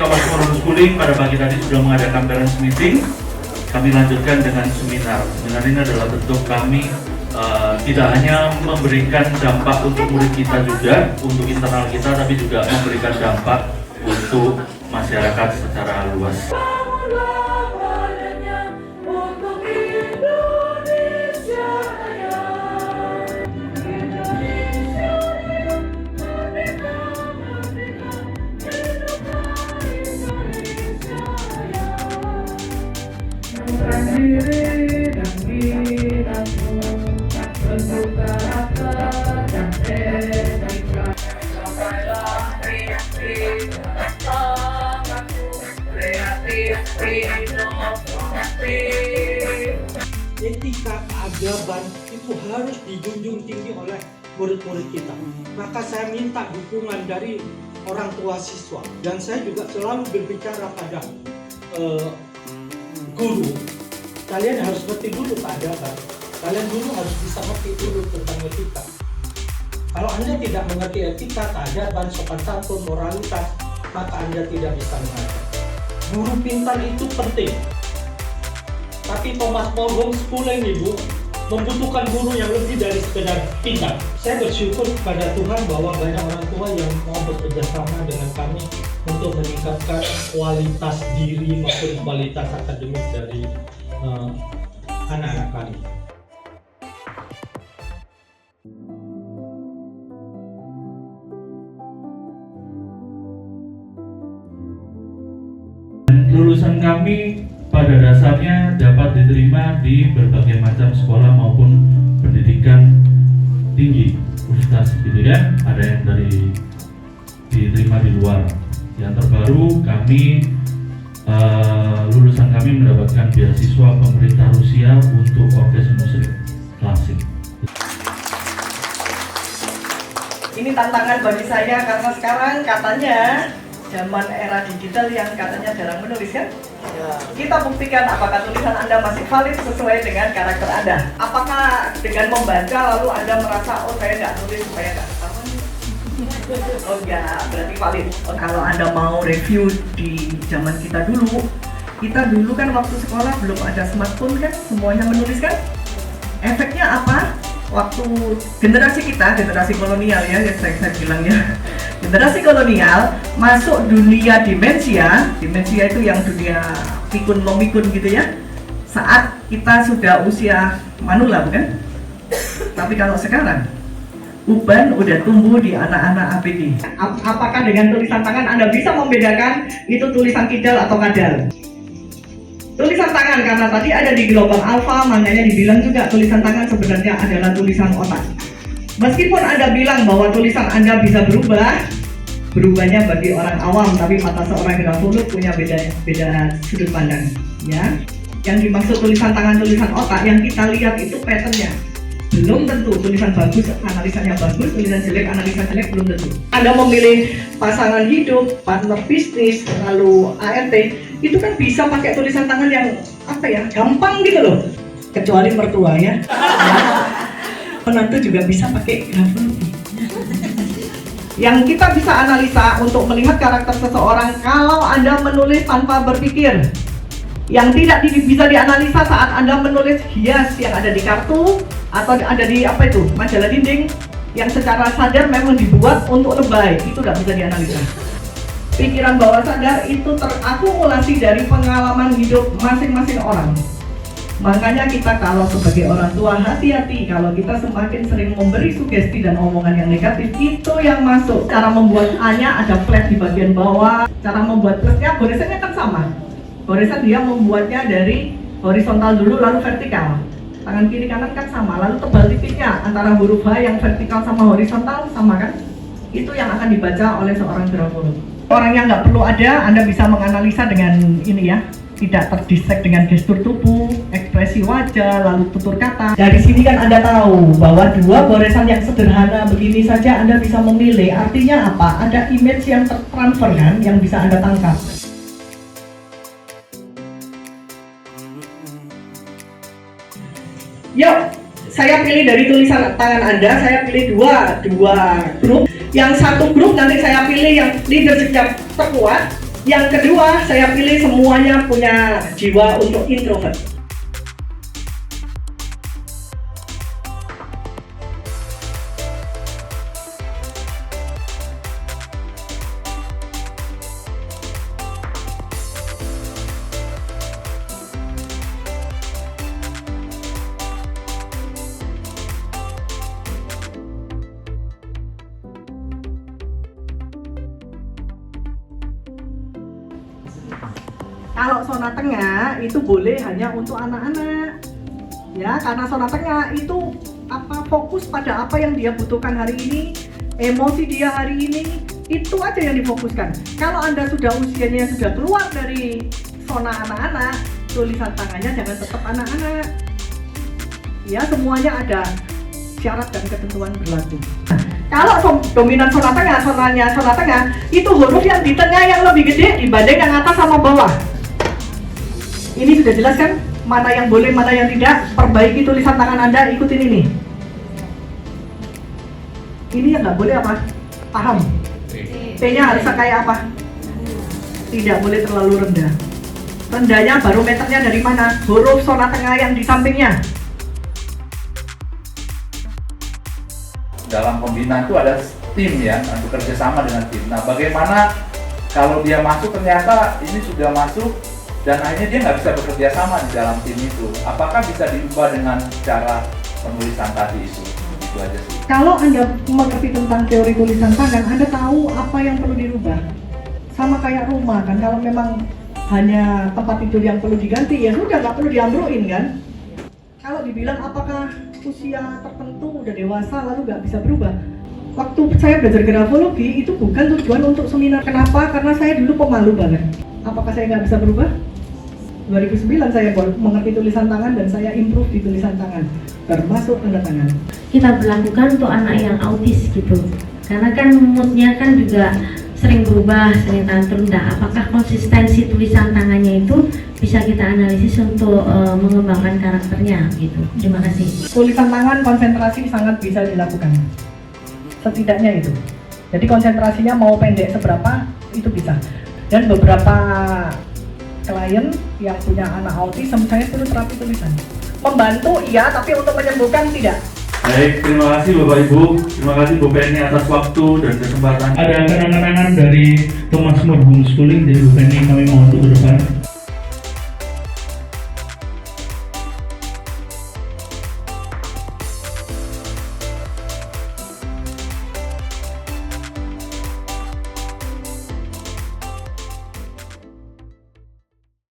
Bapak Homeschooling pada pagi tadi sudah mengadakan parents meeting. Kami lanjutkan dengan seminar. Seminar ini adalah bentuk kami tidak hanya memberikan dampak untuk murid kita juga, untuk internal kita, tapi juga memberikan dampak untuk masyarakat secara luas. Etika keadaban itu harus dijunjung tinggi oleh murid-murid kita. Maka saya minta dukungan dari orang tua siswa, dan saya juga selalu berbicara pada guru. Kalian harus ngerti dulu keadaban. Kalian dulu harus bisa ngerti dulu tentang etika. Kalau Anda tidak mengerti etika, keadaban, sopan santun, moralitas, maka Anda tidak bisa mengajar. Guru pintar itu penting. Tapi Thomas More Homeschooling Ibu membutuhkan guru yang lebih dari sekedar pintar. Saya bersyukur kepada Tuhan bahwa banyak orang tua yang mau bekerja sama dengan kami untuk meningkatkan kualitas diri maupun kualitas akademik dari anak-anak kami. Lulusan kami pada dasarnya dapat diterima di berbagai macam sekolah maupun pendidikan tinggi, universitas gitu ya. Ada yang diterima di luar. Yang terbaru kami lulusan kami mendapatkan beasiswa pemerintah Rusia untuk orkes musik klasik. Ini tantangan bagi saya karena sekarang katanya zaman era digital yang katanya jarang menulis kan? Ya. Kita buktikan apakah tulisan Anda masih valid sesuai dengan karakter Anda. Apakah dengan membaca lalu Anda merasa, oh saya nggak nulis supaya nggak ketahuan? Oh enggak, berarti valid. Kalau Anda mau review di zaman kita dulu kan waktu sekolah belum ada smartphone kan, semuanya menulis kan? Efeknya apa? Waktu generasi kita, generasi kolonial ya, saya bilang ya, generasi kolonial masuk dunia demensia itu yang dunia pikun memikun gitu ya, saat kita sudah usia manula bukan? Tapi kalau sekarang uban udah tumbuh di anak-anak ABG. Apakah dengan tulisan tangan Anda bisa membedakan itu tulisan kidal atau kadal? Tulisan tangan, karena tadi ada di gelombang alfa, makanya dibilang juga tulisan tangan sebenarnya adalah tulisan otak. Meskipun Anda bilang bahwa tulisan Anda bisa berubahnya bagi orang awam, tapi mata seorang grafolog punya beda sudut pandang. Ya, yang dimaksud tulisan tangan, tulisan otak, yang kita lihat itu patternnya. Belum tentu tulisan bagus, analisanya bagus, tulisan jelek, analisa jelek, belum tentu. Anda memilih pasangan hidup, partner bisnis, lalu ART, itu kan bisa pakai tulisan tangan yang gampang gitu loh. Kecuali mertua ya. Penantu juga bisa pakai grafologi. Yang kita bisa analisa untuk melihat karakter seseorang kalau Anda menulis tanpa berpikir. Yang tidak bisa dianalisa saat Anda menulis hias yang ada di kartu atau ada di majalah dinding yang secara sadar memang dibuat untuk lebay, itu nggak bisa dianalisa. Pikiran bawah sadar itu terakumulasi dari pengalaman hidup masing-masing orang. Makanya kita kalau sebagai orang tua hati-hati kalau kita semakin sering memberi sugesti dan omongan yang negatif, itu yang masuk. Cara membuat A-nya ada flat di bagian bawah, cara membuat plusnya goresannya kan sama. Goresan dia membuatnya dari horizontal dulu lalu vertikal. Tangan kiri kanan kan sama, lalu tebal tipisnya antara huruf H yang vertikal sama horizontal sama kan? Itu yang akan dibaca oleh seorang grafolog. Orang yang nggak perlu ada, Anda bisa menganalisa dengan ini ya, tidak terdistract dengan gestur tubuh, ekspresi wajah, lalu tutur kata. Dari sini kan Anda tahu bahwa dua goresan yang sederhana begini saja Anda bisa memilih. Artinya apa? Ada image yang tertransfer kan, yang bisa Anda tangkap. Yuk, saya pilih dari tulisan tangan Anda, saya pilih dua grup. Yang satu grup nanti saya pilih yang leadership-nya terkuat, Yang kedua, saya pilih semuanya punya jiwa untuk introvert. Kalau zona tengah itu boleh hanya untuk anak-anak, ya, karena zona tengah itu fokus pada apa yang dia butuhkan hari ini, emosi dia hari ini, itu aja yang difokuskan. Kalau Anda sudah usianya sudah keluar dari zona anak-anak, tulisan tangannya jangan tetap anak-anak. Ya, semuanya ada syarat dan ketentuan berlaku. Kalau dominan zona tengah, itu huruf yang di tengah yang lebih gede dibanding yang atas sama bawah. Ini sudah jelas kan? Mana yang boleh, mana yang tidak. Perbaiki tulisan tangan Anda, ikutin ini. Ini yang nggak boleh apa? Paham? P-nya harus kayak apa? Tidak boleh terlalu rendah. Rendahnya barometernya dari mana? Huruf zona tengah yang di sampingnya. Dalam pembinaan itu ada tim ya, untuk kerjasama dengan tim. Nah, bagaimana kalau dia masuk ternyata ini sudah masuk dan akhirnya dia nggak bisa bekerja sama di dalam tim itu? Apakah bisa diubah dengan cara penulisan tadi itu? Itu aja sih. Kalau Anda mengerti tentang teori tulisan tangan, Anda tahu apa yang perlu dirubah. Sama kayak rumah kan, kalau memang hanya tempat tidur yang perlu diganti, ya sudah nggak perlu diambruin kan. Kalau dibilang apakah usia tertentu udah dewasa lalu nggak bisa berubah. Waktu saya belajar grafologi itu bukan tujuan untuk seminar. Kenapa? Karena saya dulu pemalu banget. Apakah saya nggak bisa berubah? 2009 saya mengerti tulisan tangan dan saya improve di tulisan tangan, termasuk tanda tangan. Kita berlakukan untuk anak yang autis gitu, karena kan moodnya kan juga sering berubah, sering tantrum. Nah, apakah konsistensi tulisan tangannya itu bisa kita analisis untuk mengembangkan karakternya gitu. Terima kasih. Tulisan tangan konsentrasi sangat bisa dilakukan, setidaknya itu. Jadi konsentrasinya mau pendek seberapa itu bisa. Dan beberapa klien yang punya anak autis saya suruh terapi tulisan. Membantu iya, tapi untuk menyembuhkan tidak. Baik, terima kasih Bapak Ibu, terima kasih Bu Penny atas waktu dan kesempatan. Ada kenangan-kenangan dari Thomas More Homeschooling dari Bu Penny, kami mohon untuk ke depan.